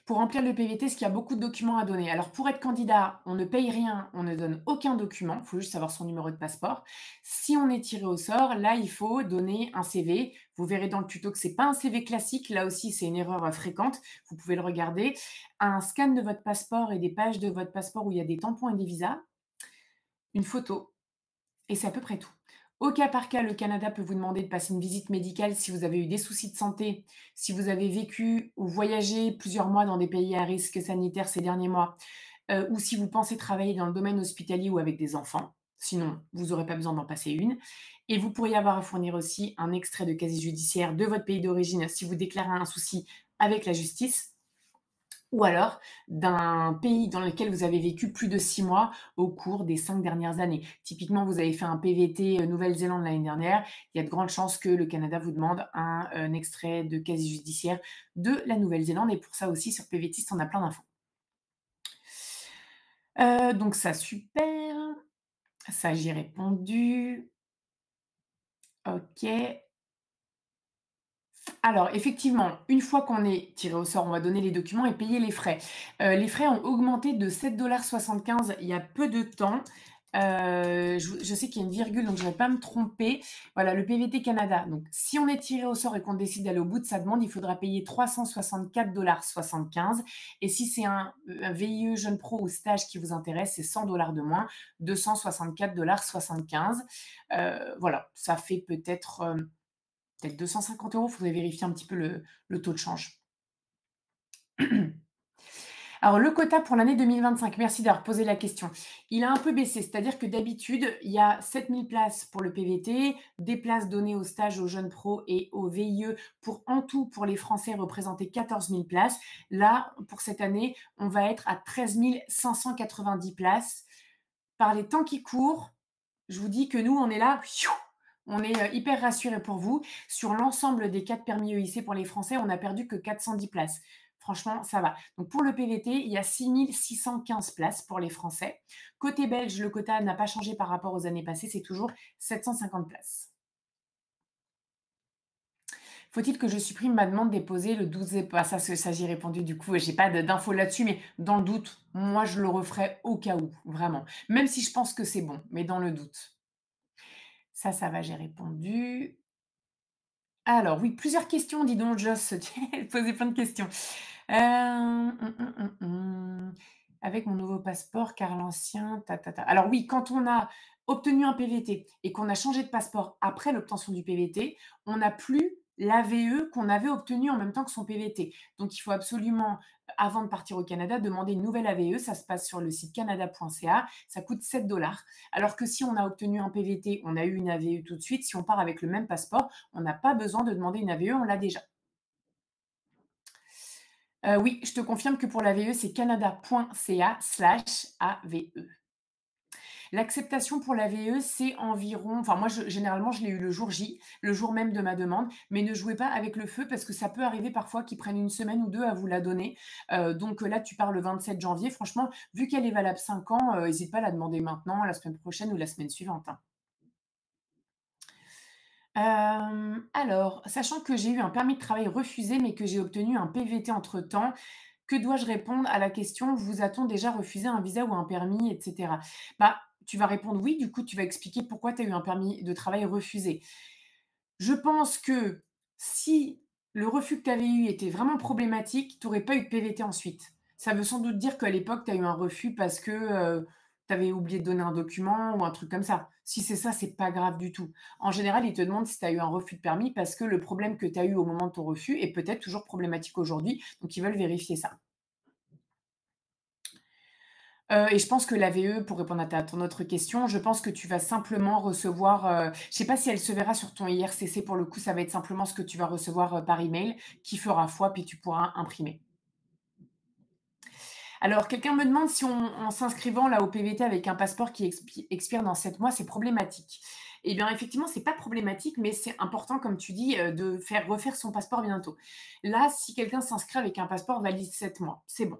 Pour remplir le PVT, est-ce qu'il y a beaucoup de documents à donner? Alors pour être candidat, on ne paye rien, on ne donne aucun document, il faut juste savoir son numéro de passeport. Si on est tiré au sort, là, il faut donner un CV. Vous verrez dans le tuto que c'est pas un CV classique, là aussi c'est une erreur, fréquente, vous pouvez le regarder. Un scan de votre passeport et des pages de votre passeport où il y a des tampons et des visas, une photo et c'est à peu près tout. Au cas par cas, le Canada peut vous demander de passer une visite médicale si vous avez eu des soucis de santé, si vous avez vécu ou voyagé plusieurs mois dans des pays à risque sanitaire ces derniers mois, ou si vous pensez travailler dans le domaine hospitalier ou avec des enfants. Sinon, vous n'aurez pas besoin d'en passer une. Et vous pourriez avoir à fournir aussi un extrait de casier judiciaire de votre pays d'origine si vous déclarez un souci avec la justice ou alors d'un pays dans lequel vous avez vécu plus de 6 mois au cours des 5 dernières années. Typiquement, vous avez fait un PVT, Nouvelle-Zélande l'année dernière, il y a de grandes chances que le Canada vous demande un extrait de casier judiciaire de la Nouvelle-Zélande et pour ça aussi sur PVTist, on a plein d'infos. Donc ça, super. Ça, j'ai répondu. OK. Alors effectivement, une fois qu'on est tiré au sort, on va donner les documents et payer les frais. Les frais ont augmenté de 7,75 $ il y a peu de temps. Je sais qu'il y a une virgule, donc je ne vais pas me tromper. Voilà, le PVT Canada. Donc si on est tiré au sort et qu'on décide d'aller au bout de sa demande, il faudra payer 364,75 $ et si c'est un VIE jeune pro ou stage qui vous intéresse, c'est 100 $ de moins, 264,75 $. Voilà, ça fait peut-être 250 €, faudrait vérifier un petit peu le taux de change. Alors le quota pour l'année 2025, merci d'avoir posé la question. Il a un peu baissé, c'est-à-dire que d'habitude, il y a 7 000 places pour le PVT, des places données aux stages, aux jeunes pros et aux VIE pour en tout, pour les Français, représenter 14 000 places. Là, pour cette année, on va être à 13 590 places. Par les temps qui courent, je vous dis que nous, on est là, on est hyper rassurés pour vous. Sur l'ensemble des 4 permis EIC pour les Français, on n'a perdu que 410 places. Franchement, ça va. Donc pour le PVT, il y a 6 615 places pour les Français. Côté belge, le quota n'a pas changé par rapport aux années passées, c'est toujours 750 places. Faut-il que je supprime ma demande déposée le 12 ah, ça j'y ai répondu du coup, j'ai pas d'infos là-dessus, mais dans le doute, moi je le referai au cas où, vraiment. Même si je pense que c'est bon, mais dans le doute. Ça va, j'ai répondu. Alors oui, plusieurs questions, dis donc Joss, tu as posé plein de questions. Avec mon nouveau passeport car l'ancien Alors oui, quand on a obtenu un PVT et qu'on a changé de passeport après l'obtention du PVT, on n'a plus l'AVE qu'on avait obtenu en même temps que son PVT. Donc il faut absolument, avant de partir au Canada, demander une nouvelle AVE. Ça se passe sur le site canada.ca. Ça coûte 7 $. Alors que si on a obtenu un PVT, on a eu une AVE tout de suite. Si on part avec le même passeport, on n'a pas besoin de demander une AVE, on l'a déjà. Oui, je te confirme que pour l'AVE, c'est canada.ca/AVE. L'acceptation pour l'AVE, c'est environ enfin moi généralement, je l'ai eu le jour J, le jour même de ma demande, mais ne jouez pas avec le feu parce que ça peut arriver parfois qu'ils prennent une semaine ou 2 à vous la donner. Donc là, tu pars le 27 janvier. Franchement, vu qu'elle est valable 5 ans, hésite pas à la demander maintenant, la semaine prochaine ou la semaine suivante, hein. Alors, sachant que j'ai eu un permis de travail refusé, mais que j'ai obtenu un PVT entre-temps, que dois-je répondre à la question: «Vous a-t-on déjà refusé un visa ou un permis?» et cetera? Bah, tu vas répondre: «Oui», du coup, tu vas expliquer pourquoi tu as eu un permis de travail refusé. Je pense que si le refus que tu avais eu était vraiment problématique, tu aurais pas eu de PVT ensuite. Ça veut sans doute dire qu'à l'époque, tu as eu un refus parce que, tu avais oublié de donner un document ou un truc comme ça. Si c'est ça, c'est pas grave du tout. En général, ils te demandent si tu as eu un refus de permis parce que le problème que tu as eu au moment de ton refus est peut-être toujours problématique aujourd'hui, donc ils veulent vérifier ça. Et je pense que l'AVE, pour répondre à ton autre question, je pense que tu vas simplement recevoir, je sais pas si elle se verra sur ton IRCC pour le coup, ça va être simplement ce que tu vas recevoir, par email qui fera foi, puis tu pourras imprimer. Alors quelqu'un me demande si en s'inscrivant là au PVT avec un passeport qui expire dans 7 mois, c'est problématique. Eh bien effectivement, c'est pas problématique, mais c'est important comme tu dis, de refaire son passeport bientôt. Là, si quelqu'un s'inscrit avec un passeport valide 7 mois, c'est bon.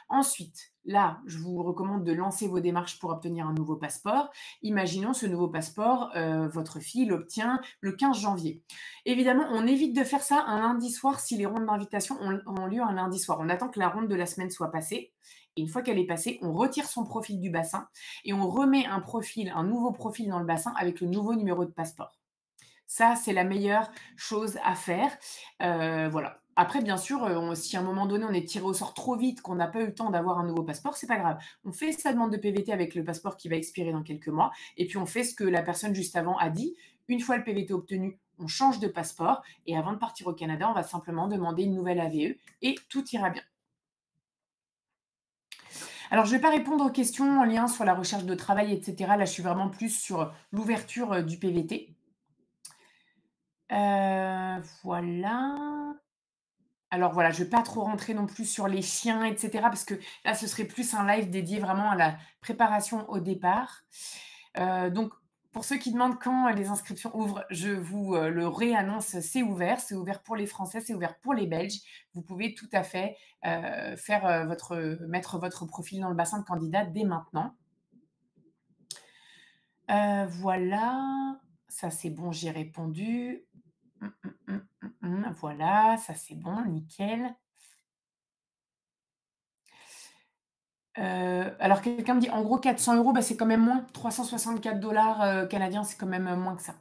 Ensuite, là, je vous recommande de lancer vos démarches pour obtenir un nouveau passeport. Imaginons ce nouveau passeport, votre fille l'obtient le 15 janvier. Évidemment, on évite de faire ça un lundi soir si les rondes d'invitation ont lieu un lundi soir. On attend que la ronde de la semaine soit passée et une fois qu'elle est passée, on retire son profil du bassin et on remet un nouveau profil dans le bassin avec le nouveau numéro de passeport. Ça, c'est la meilleure chose à faire. Voilà. Après, bien sûr, si à un moment donné, on est tiré au sort trop vite, qu'on n'a pas eu le temps d'avoir un nouveau passeport, c'est pas grave. On fait sa demande de PVT avec le passeport qui va expirer dans quelques mois et puis on fait ce que la personne juste avant a dit. Une fois le PVT obtenu, on change de passeport et avant de partir au Canada, on va simplement demander une nouvelle AVE et tout ira bien. Alors, je ne vais pas répondre aux questions en lien sur la recherche de travail et cetera. Là, je suis vraiment plus sur l'ouverture, du PVT. Voilà. Alors voilà, je vais pas trop rentrer non plus sur les chiens et cetera parce que là, ce serait plus un live dédié vraiment à la préparation au départ. Donc pour ceux qui demandent quand les inscriptions ouvrent, je vous, le réannonce, c'est ouvert. C'est ouvert pour les Français, c'est ouvert pour les Belges. Vous pouvez tout à fait, faire, mettre votre profil dans le bassin de candidats dès maintenant. Voilà, ça c'est bon, j'ai répondu. Voilà, ça c'est bon, nickel. Alors quelqu'un me dit: «En gros 400 €», bah, c'est quand même moins. 364 canadiens, c'est quand même, moins que ça.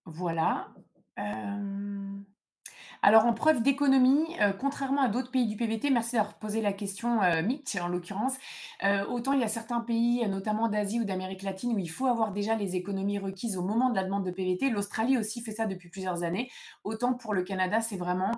Voilà. Hem Alors en preuve d'économie, contrairement à d'autres pays du PVT, merci d'avoir posé la question, Mitch en l'occurrence, autant il y a certains pays, notamment d'Asie ou d'Amérique latine où il faut avoir déjà les économies requises au moment de la demande de PVT. L'Australie aussi fait ça depuis plusieurs années. Autant pour le Canada, c'est vraiment,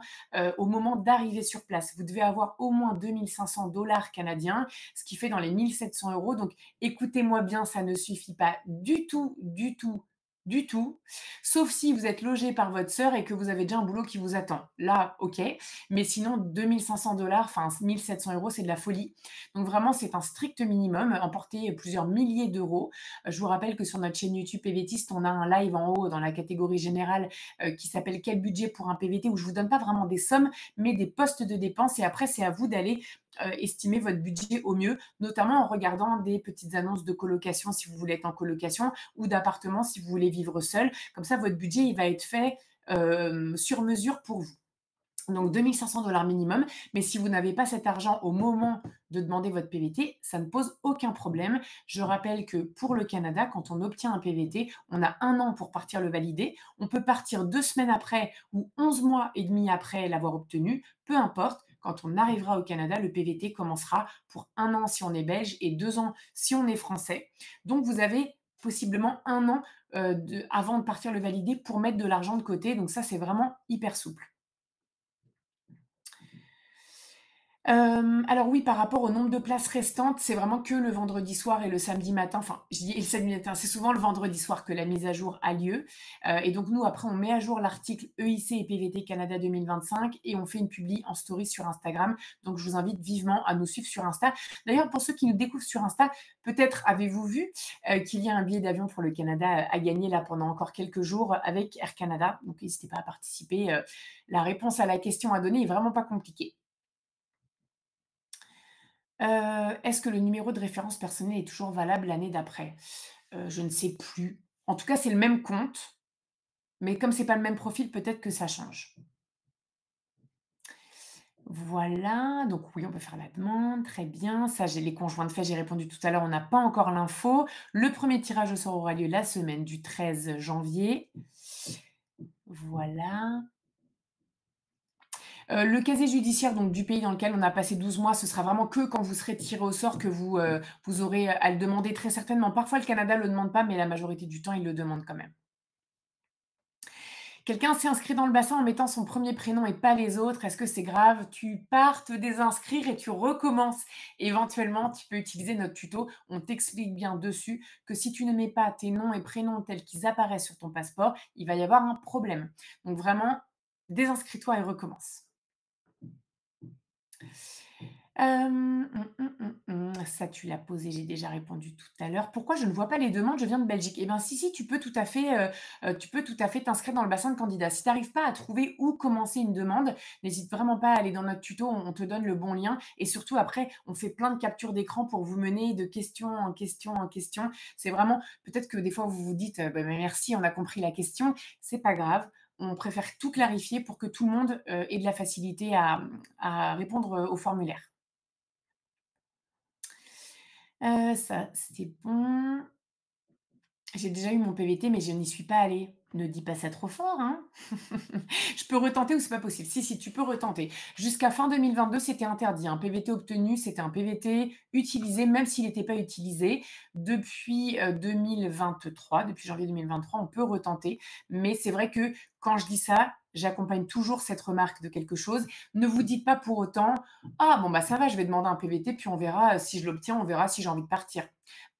au moment d'arriver sur place. Vous devez avoir au moins 2 500 canadiens, ce qui fait dans les 1 700 €. Donc écoutez-moi bien, ça ne suffit pas du tout, du tout, du tout. Sauf si vous êtes logé par votre sœur et que vous avez déjà un boulot qui vous attend. Là, OK, mais sinon 2 500 enfin 1 700 €, c'est de la folie. Donc vraiment, c'est un strict minimum, emporter plusieurs milliers d'euros. Je vous rappelle que sur notre chaîne YouTube PVTiste, on a un live en haut dans la catégorie générale, qui s'appelle «Quel budget pour un PVT?» où je vous donne pas vraiment des sommes, mais des postes de dépenses et après c'est à vous d'aller, estimer votre budget au mieux, notamment en regardant des petites annonces de colocation si vous voulez être en colocation ou d'appartements si vous voulez vivre seul. Comme ça, votre budget, il va être fait sur mesure pour vous. Donc 2 500 minimum, mais si vous n'avez pas cet argent au moment de demander votre PVT, ça ne pose aucun problème. Je rappelle que pour le Canada, quand on obtient un PVT, on a 1 an pour partir le valider. On peut partir 2 semaines après ou 11 mois et demi après l'avoir obtenu, peu importe. Quand on arrivera au Canada, le PVT commencera pour 1 an si on est belge et 2 ans si on est français. Donc vous avez possiblement 1 an avant de partir le valider pour mettre de l'argent de côté. Donc ça, c'est vraiment hyper souple. Alors oui, par rapport au nombre de places restantes, c'est vraiment que le vendredi soir et le samedi matin. Enfin, je dis et le samedi matin, c'est souvent le vendredi soir que la mise à jour a lieu. Et donc nous, après, on met à jour l'article EIC et PVT Canada 2025 et on fait une publi en story sur Instagram. Donc je vous invite vivement à nous suivre sur Insta. D'ailleurs, pour ceux qui nous découvrent sur Insta, peut-être avez-vous vu, qu'il y a un billet d'avion pour le Canada, à gagner là pendant encore quelques jours avec Air Canada. Donc n'hésitez pas à participer, la réponse à la question à donner est vraiment pas compliquée. Est-ce que le numéro de référence personnel est toujours valable l'année d'après? Je ne sais plus. En tout cas, c'est le même compte, mais comme c'est pas le même profil, peut-être que ça change. Voilà, donc oui, on peut faire la demande, très bien. Ça, j'ai les conjoints de fait, j'ai répondu tout à l'heure, on n'a pas encore l'info. Le premier tirage au sort aura lieu la semaine du 13 janvier. Voilà. Le casier judiciaire donc du pays dans lequel on a passé 12 mois, ce sera vraiment que quand vous serez tiré au sort que vous aurez à le demander très certainement. Parfois le Canada le demande pas, mais la majorité du temps, il le demande quand même. Quelqu'un s'est inscrit dans le bassin en mettant son premier prénom et pas les autres. Est-ce que c'est grave? Tu pars te désinscrire et tu recommences. Éventuellement, tu peux utiliser notre tuto. On t'explique bien dessus que si tu ne mets pas tes noms et prénoms tels qu'ils apparaissent sur ton passeport, il va y avoir un problème. Donc vraiment, désinscris-toi et recommence. Ça tu l'as posé, j'ai déjà répondu tout à l'heure. Pourquoi je ne vois pas les demandes? Je viens de Belgique. Eh ben si, si, tu peux tout à fait, tu peux tout à fait t'inscrire dans le bassin de candidats. Si tu arrives pas à trouver où commencer une demande, n'hésite vraiment pas à aller dans notre tuto, on te donne le bon lien et surtout après, on fait plein de captures d'écran pour vous mener de question en question en question. C'est vraiment peut-être que des fois vous vous dites: «Bah, merci, on a compris la question». C'est pas grave, on préfère tout clarifier pour que tout le monde, ait de la facilité à répondre, au formulaire. Ça, c'est bon. J'ai déjà eu mon PVT, mais je n'y suis pas allée. Ne dis pas ça trop fort, hein. Je peux retenter ou c'est pas possible? Si, si, tu peux retenter. Jusqu'à fin 2022, c'était interdit. Un PVT obtenu, c'était un PVT utilisé, même s'il n'était pas utilisé. Depuis, 2023, depuis janvier 2023, on peut retenter. Mais c'est vrai que quand je dis ça, j'accompagne toujours cette remarque de quelque chose. Ne vous dites pas pour autant: «Ah bon, bah, ça va, je vais demander un PVT, puis on verra, si je l'obtiens, on verra si j'ai envie de partir».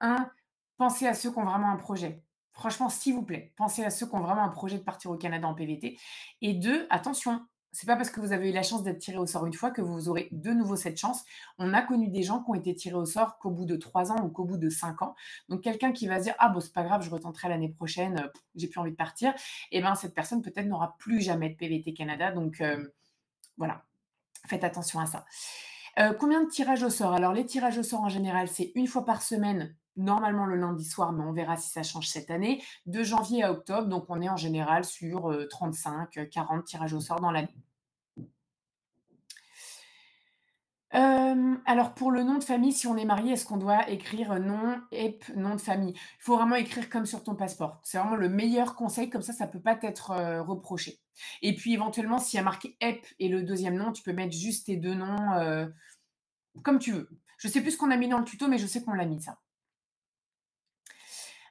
1, pensez à ceux qui ont vraiment un projet. Franchement, s'il vous plaît, pensez à ceux qui ont vraiment un projet de partir au Canada en PVT. Et 2, attention, c'est pas parce que vous avez eu la chance d'être tiré au sort une fois que vous aurez de nouveau cette chance. On a connu des gens qui ont été tirés au sort qu'au bout de 3 ans ou qu'au bout de 5 ans. Donc quelqu'un qui va se dire: «Ah bon, c'est pas grave, je retenterai l'année prochaine, j'ai plus envie de partir», et ben, cette personne peut-être n'aura plus jamais de PVT Canada. Donc voilà, faites attention à ça. Combien de tirages au sort? Alors les tirages au sort en général, c'est une fois par semaine, normalement le lundi soir, mais on verra si ça change cette année, de janvier à octobre, donc on est en général sur, 35, 40 tirages au sort dans l'année. Alors pour le nom de famille, si on est marié, est-ce qu'on doit écrire, nom, ep, nom de famille? Il faut vraiment écrire comme sur ton passeport. C'est vraiment le meilleur conseil, comme ça peut pas t'être, reproché. Et puis éventuellement, s'il y a marqué ep et le deuxième nom, tu peux mettre juste tes 2 noms, comme tu veux. Je sais plus ce qu'on a mis dans le tuto, mais je sais qu'on l'a mis ça.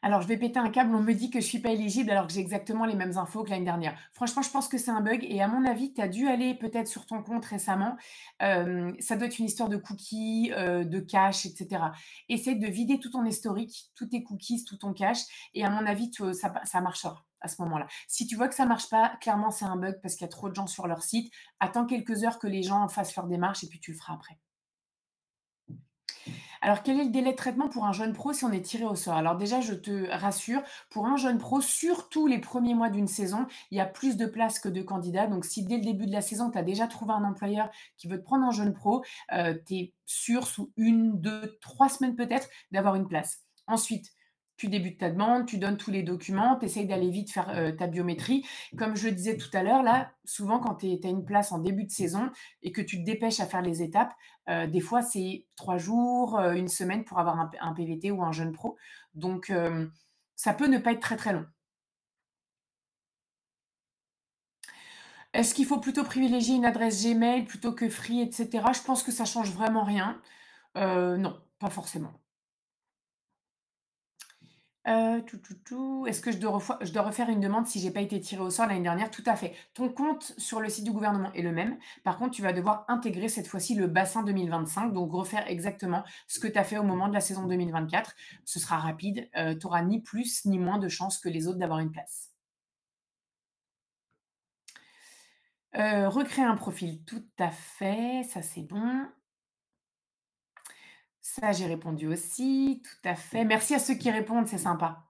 Alors, je vais péter un câble, on me dit que je suis pas éligible alors que j'ai exactement les mêmes infos que l'année dernière. Franchement, je pense que c'est un bug et à mon avis, tu as dû aller peut-être sur ton compte récemment. Ça doit être une histoire de cookies, de cache, et cetera. Essaye de vider tout ton historique, tous tes cookies, tout ton cache et à mon avis, ça marchera à ce moment-là. Si tu vois que ça marche pas, clairement, c'est un bug parce qu'il y a trop de gens sur leur site. Attends quelques heures que les gens fassent leur démarche et puis tu le feras après. Alors, quel est le délai de traitement pour un jeune pro si on est tiré au sort? Alors déjà, je te rassure, pour un jeune pro, surtout les premiers mois d'une saison, il y a plus de places que de candidats. Donc, si dès le début de la saison, tu as déjà trouvé un employeur qui veut te prendre en jeune pro, tu es sûr sous une, 2, 3 semaines peut-être d'avoir une place. Ensuite, tu débutes ta demande, tu donnes tous les documents, tu essayes d'aller vite faire, ta biométrie. Comme je le disais tout à l'heure, là, souvent quand tu as une place en début de saison et que tu te dépêches à faire les étapes, des fois, c'est 3 jours, 1 semaine pour avoir un PVT ou un jeune pro. Donc ça peut ne pas être très, très long. Est-ce qu'il faut plutôt privilégier une adresse Gmail plutôt que Free et cetera? Je pense que ça change vraiment rien. Non, pas forcément. Est-ce que je dois refaire une demande si j'ai pas été tirée au sort l'année dernière? Tout à fait. Ton compte sur le site du gouvernement est le même. Par contre, tu vas devoir intégrer cette fois-ci le bassin 2025, donc refaire exactement ce que tu as fait au moment de la saison 2024. Ce sera rapide, tu auras ni plus ni moins de chances que les autres d'avoir une place. Recréer un profil, tout à fait, ça c'est bon. Ça, j'ai répondu aussi, tout à fait. Merci à ceux qui répondent, c'est sympa.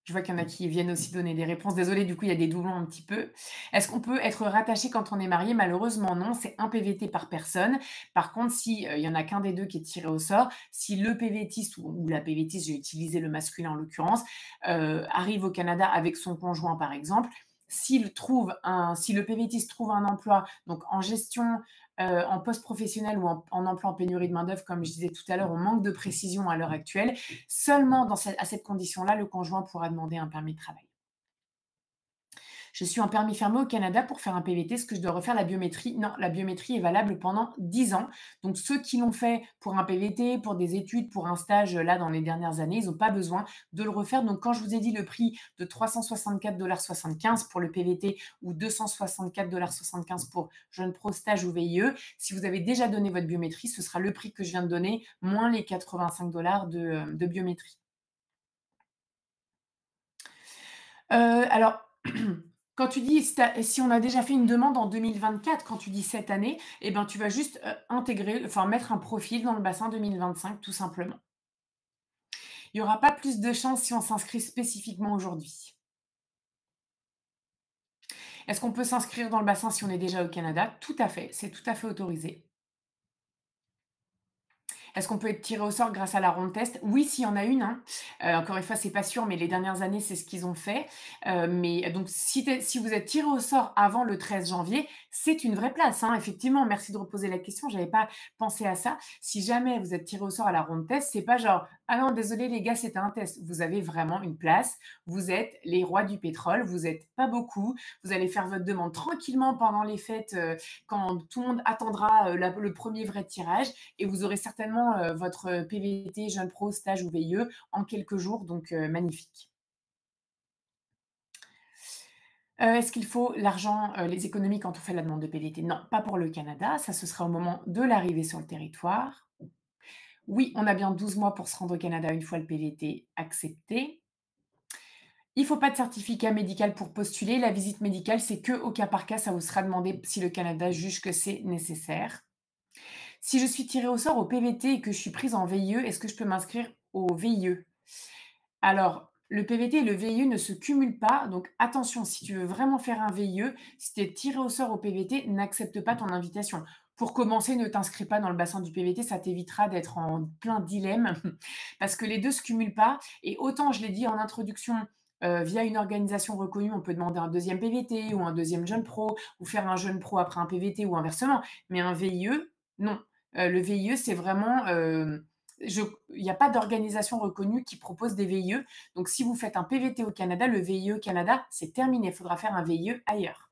Je vois qu'il y en a qui viennent aussi donner des réponses. Désolée, du coup, il y a des doublons un petit peu. Est-ce qu'on peut être rattaché quand on est marié? Malheureusement, non, c'est un PVT par personne. Par contre, si, il y en a qu'un des 2 qui est tiré au sort, si le PVTiste ou la PVTiste, j'ai utilisé le masculin en l'occurrence, arrive au Canada avec son conjoint, par exemple, si le PVTiste trouve un emploi, donc en gestion, en poste professionnel ou en emploi en pénurie de main-d'œuvre, comme je disais tout à l'heure, on manque de précision à l'heure actuelle. Seulement à cette condition-là, le conjoint pourra demander un permis de travail. Je suis en permis fermé au Canada pour faire un PVT. Est-ce que je dois refaire la biométrie? Non, la biométrie est valable pendant 10 ans. Donc ceux qui l'ont fait pour un PVT, pour des études, pour un stage, là, dans les dernières années, ils n'ont pas besoin de le refaire. Donc quand je vous ai dit le prix de 364,75 $ pour le PVT ou 264,75 $ pour jeune pro, stage ou VIE, si vous avez déjà donné votre biométrie, ce sera le prix que je viens de donner, moins les 85 $ de biométrie. Alors Quand tu dis si on a déjà fait une demande en 2024, quand tu dis cette année, eh ben, tu vas juste, intégrer enfin mettre un profil dans le bassin 2025 tout simplement. Il y aura pas plus de chance si on s'inscrit spécifiquement aujourd'hui. Est-ce qu'on peut s'inscrire dans le bassin si on est déjà au Canada? Tout à fait, c'est tout à fait autorisé. Est-ce qu'on peut être tiré au sort grâce à la ronde test? Oui, s'il y en a une, hein. Encore une fois, c'est pas sûr, mais les dernières années, c'est ce qu'ils ont fait. Mais donc si vous êtes tiré au sort avant le 13 janvier, c'est une vraie place, hein, effectivement. Merci de reposer la question, j'avais pas pensé à ça. Si jamais vous êtes tiré au sort à la ronde test, c'est pas genre: «Ah non, désolé les gars, c'était un test». Vous avez vraiment une place. Vous êtes les rois du pétrole, vous êtes pas beaucoup. Vous allez faire votre demande tranquillement pendant les fêtes, quand tout le monde attendra, le 1er vrai tirage et vous aurez certainement, votre PVT, jeune pro, stage ou VIE en quelques jours, donc magnifique. Est-ce qu'il faut l'argent, les économies quand on fait la demande de PVT? Non, pas pour le Canada, ça ce sera au moment de l'arrivée sur le territoire. Oui, on a bien 12 mois pour se rendre au Canada une fois le PVT accepté. Il ne faut pas de certificat médical pour postuler. La visite médicale, c'est que au cas par cas, ça vous sera demandé si le Canada juge que c'est nécessaire. Si je suis tirée au sort au PVT et que je suis prise en VIE, est-ce que je peux m'inscrire au VIE? Alors, le PVT et le VIE ne se cumulent pas, donc attention, si tu veux vraiment faire un VIE, si tu es tiré au sort au PVT, n'accepte pas ton invitation. Pour commencer, ne t'inscris pas dans le bassin du PVT, ça t'évitera d'être en plein dilemme, parce que les 2 se cumulent pas et autant je l'ai dit en introduction, via une organisation reconnue, on peut demander un deuxième PVT ou un deuxième jeune pro ou faire un jeune pro après un PVT ou inversement, mais un VIE, non. Le VIE, c'est vraiment, je il n'y a pas d'organisation reconnue qui propose des VIE. Donc, si vous faites un PVT au Canada, le VIE au Canada, c'est terminé. Il faudra faire un VIE ailleurs.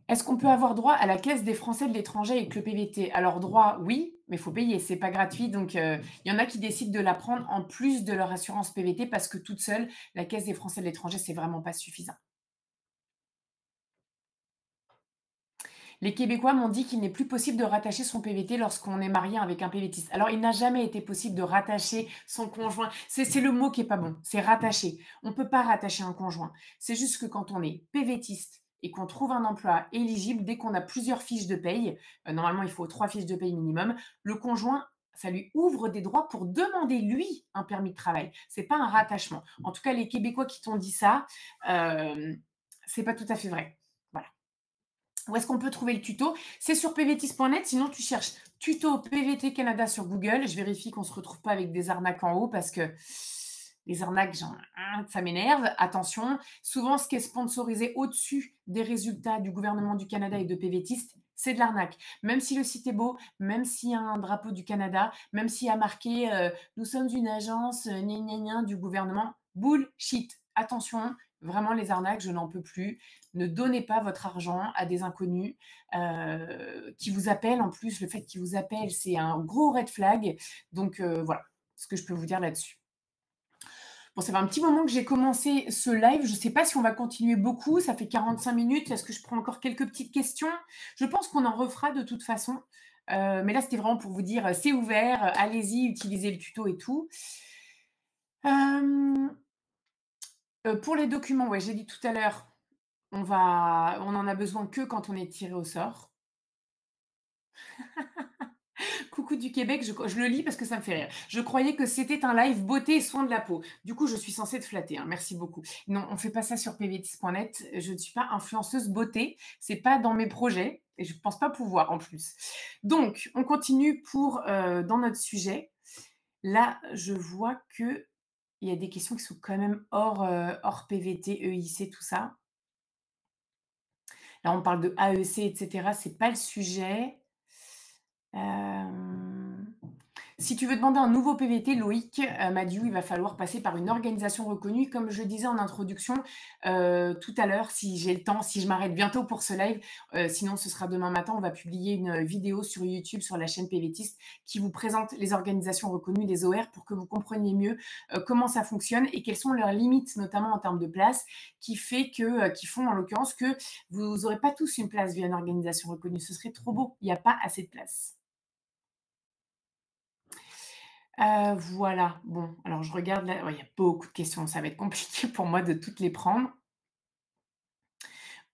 Est-ce qu'on peut avoir droit à la caisse des Français de l'étranger avec le PVT? Alors, droit, oui, mais il faut payer. C'est pas gratuit. Donc, il y en a qui décident de la prendre en plus de leur assurance PVT parce que toute seule, la caisse des Français de l'étranger, c'est vraiment pas suffisant. Les Québécois m'ont dit qu'il n'est plus possible de rattacher son PVT lorsqu'on est marié avec un PVTiste. Alors, il n'a jamais été possible de rattacher son conjoint. C'est le mot qui est pas bon, c'est rattacher. On ne peut pas rattacher un conjoint. C'est juste que quand on est PVTiste et qu'on trouve un emploi éligible, dès qu'on a plusieurs fiches de paye, normalement il faut 3 fiches de paye minimum, le conjoint, ça lui ouvre des droits pour demander lui un permis de travail. C'est pas un rattachement. En tout cas, les Québécois qui t'ont dit ça, c'est pas tout à fait vrai. Voilà. Où est-ce qu'on peut trouver le tuto? C'est sur pvtis.net, sinon tu cherches tuto PVT Canada sur Google. Je vérifie qu'on ne se retrouve pas avec des arnaques en haut parce que les arnaques, ça m'énerve. Attention, souvent ce qui est sponsorisé au-dessus des résultats du gouvernement du Canada et de PVTistes, c'est de l'arnaque. Même si le site est beau, même s'il y a un drapeau du Canada, même s'il y a marqué nous sommes une agence gna gna gna du gouvernement, bullshit. Attention, vraiment les arnaques, je n'en peux plus. Ne donnez pas votre argent à des inconnus qui vous appellent. En plus, le fait qu'ils vous appellent, c'est un gros red flag. Donc voilà ce que je peux vous dire là-dessus. Bon, ça fait un petit moment que j'ai commencé ce live. Je ne sais pas si on va continuer beaucoup. Ça fait 45 minutes. Est-ce que je prends encore quelques petites questions? Je pense qu'on en refera de toute façon. Mais là, c'était vraiment pour vous dire, c'est ouvert, allez-y, utilisez le tuto et tout. Pour les documents, ouais, j'ai dit tout à l'heure, on en a besoin que quand on est tiré au sort. Coucou du Québec, je le lis parce que ça me fait rire. Je croyais que c'était un live beauté et soins de la peau. Du coup, je suis censée te flatter, hein, merci beaucoup. Non, on fait pas ça sur pvtis.net. Je ne suis pas influenceuse beauté, c'est pas dans mes projets et je pense pas pouvoir en plus. Donc, on continue pour, dans notre sujet. Là, je vois qu'il y a des questions qui sont quand même hors PVT, EIC, tout ça. Là, on parle de AEC et cetera, c'est pas le sujet. Hem, Si tu veux demander un nouveau PVT, Loïc m'a dit: «Oui, il va falloir passer par une organisation reconnue». Comme je le disais en introduction, tout à l'heure, si j'ai le temps, si je m'arrête bientôt pour ce live, sinon ce sera demain matin, on va publier une vidéo sur YouTube, sur la chaîne PVTiste, qui vous présente les organisations reconnues, les OR, pour que vous compreniez mieux, comment ça fonctionne et quelles sont leurs limites, notamment en termes de place, qui font en l'occurrence que vous aurez pas tous une place via une organisation reconnue. Ce serait trop beau, il y a pas assez de place. Voilà. Bon, alors je regarde là, ouais, il y a beaucoup de questions, ça va être compliqué pour moi de toutes les prendre.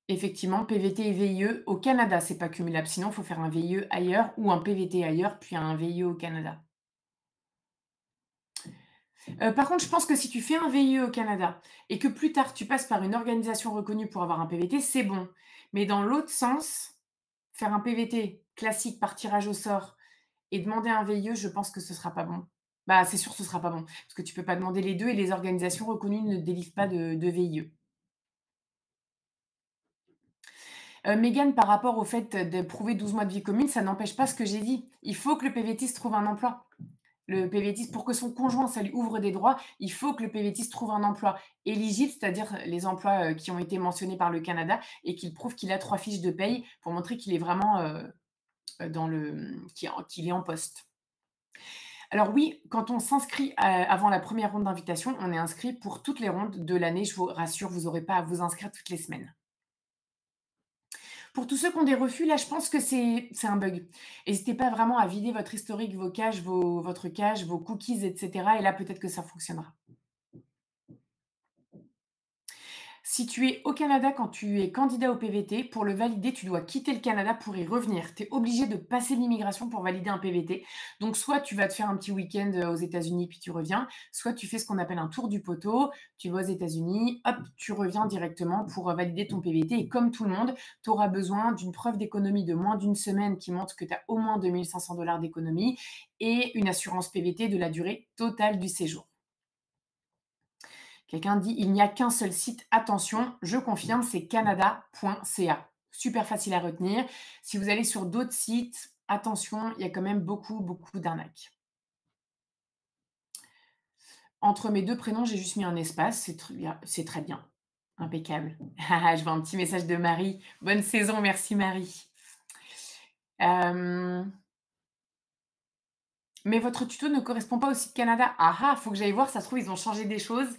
Effectivement, PVT et VIE au Canada, c'est pas cumulable. Sinon, il faut faire un VIE ailleurs ou un PVT ailleurs, puis un VIE au Canada. Par contre, je pense que si tu fais un VIE au Canada et que plus tard tu passes par une organisation reconnue pour avoir un PVT, c'est bon. Mais dans l'autre sens, faire un PVT classique par tirage au sort et demander un VIE, je pense que ce sera pas bon. Bah, c'est sûr, ce sera pas bon parce que tu peux pas demander les 2 et les organisations reconnues ne délivrent pas de VIE. Mégane, par rapport au fait de prouver 12 mois de vie commune, ça n'empêche pas ce que j'ai dit. Il faut que le PVTiste trouve un emploi. Le PVTiste, pour que son conjoint, ça lui ouvre des droits, il faut que le PVTiste trouve un emploi éligible, c'est-à-dire les emplois, qui ont été mentionnés par le Canada et qu'il prouve qu'il a 3 fiches de paye pour montrer qu'il est vraiment, dans le, qu'il est en poste. Alors oui, quand on s'inscrit, avant la première ronde d'invitation, on est inscrit pour toutes les rondes de l'année. Je vous rassure, vous n'aurez pas à vous inscrire toutes les semaines. Pour tous ceux qui ont des refus, là, je pense que c'est un bug. N'hésitez pas vraiment à vider votre historique, vos caches, votre cache, vos cookies et cetera et là, peut-être que ça fonctionnera. Si tu es au Canada quand tu es candidat au PVT, pour le valider, tu dois quitter le Canada pour y revenir. Tu es obligé de passer l'immigration pour valider un PVT. Donc, soit tu vas te faire un petit week-end aux États-Unis puis tu reviens, soit tu fais ce qu'on appelle un tour du poteau. Tu vas aux États-Unis, hop, tu reviens directement pour valider ton PVT. Et comme tout le monde, tu auras besoin d'une preuve d'économie de moins d'une semaine qui montre que tu as au moins 2 500 $ d'économie et une assurance PVT de la durée totale du séjour. Quelqu'un dit: «Il n'y a qu'un seul site». Attention, je confirme, c'est canada.ca. Super facile à retenir. Si vous allez sur d'autres sites, attention, il y a quand même beaucoup, beaucoup d'arnaques. Entre mes 2 prénoms, j'ai juste mis un espace, c'est très bien, c'est très bien. Impeccable. Je vois un petit message de Marie. Bonne saison, merci Marie. Hem, mais votre tuto ne correspond pas au site Canada. Ah ah, faut que j'aille voir, ça se trouve, ils ont changé des choses.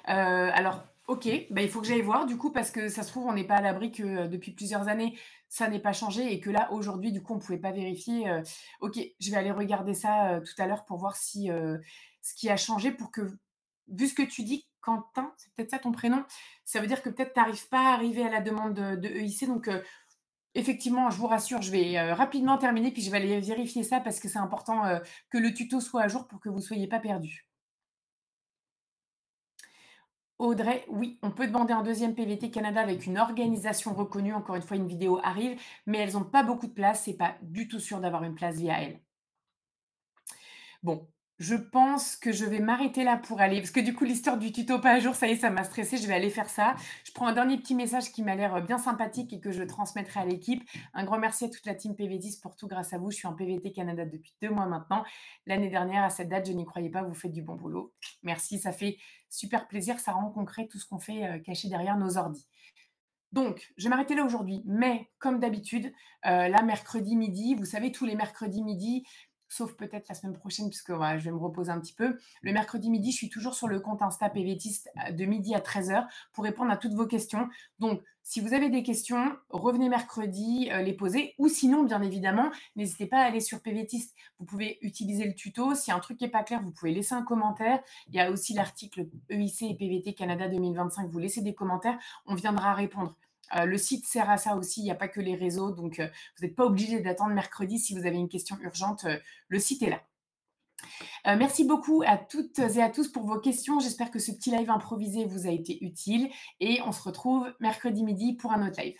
Alors, OK, bah, il faut que j'aille voir du coup parce que ça se trouve, on n'est pas à l'abri que, depuis plusieurs années, ça n'ait pas changé et que là, aujourd'hui, du coup, on ne pouvait pas vérifier, OK, je vais aller regarder ça, tout à l'heure pour voir si, ce qui a changé pour que vu ce que tu dis, Quentin, c'est peut-être ça ton prénom? Ça veut dire que peut-être tu arrives pas à arriver à la demande de EIC donc, effectivement, je vous rassure, je vais, rapidement terminer puis je vais aller vérifier ça parce que c'est important, que le tuto soit à jour pour que vous soyez pas perdus. Audrey, oui, on peut demander un deuxième PVT Canada avec une organisation reconnue. Encore une fois, une vidéo arrive, mais elles ont pas beaucoup de place. C'est pas du tout sûr d'avoir une place via elles. Bon, je pense que je vais m'arrêter là pour aller parce que du coup, l'histoire du tuto pas à jour, ça y est, ça m'a stressée. Je vais aller faire ça. Je prends un dernier petit message qui m'a l'air, bien sympathique et que je transmettrai à l'équipe. Un grand merci à toute la team PV10 pour tout. Grâce à vous, je suis en PVT Canada depuis 2 mois maintenant. L'année dernière, à cette date, je n'y croyais pas. Vous faites du bon boulot. Merci, ça fait super plaisir. Ça rend concret tout ce qu'on fait, caché derrière nos ordis. Donc, je vais m'arrêter là aujourd'hui, mais comme d'habitude, là, mercredi midi, vous savez, tous les mercredis midi, sauf peut-être la semaine prochaine, puisque voilà, je vais me reposer un petit peu. Le mercredi midi, je suis toujours sur le compte Insta PVTiste de midi à 13h pour répondre à toutes vos questions. Donc, si vous avez des questions, revenez mercredi les poser. Ou sinon, bien évidemment, n'hésitez pas à aller sur PVTiste. Vous pouvez utiliser le tuto. S'il y a un truc qui n'est pas clair, vous pouvez laisser un commentaire. Il y a aussi l'article EIC et PVT Canada 2025. Vous laissez des commentaires, on viendra répondre. Le site sert à ça aussi, il n'y a pas que les réseaux, donc vous n'êtes pas obligé d'attendre mercredi si vous avez une question urgente, le site est là. Merci beaucoup à toutes et à tous pour vos questions. J'espère que ce petit live improvisé vous a été utile et on se retrouve mercredi midi pour un autre live.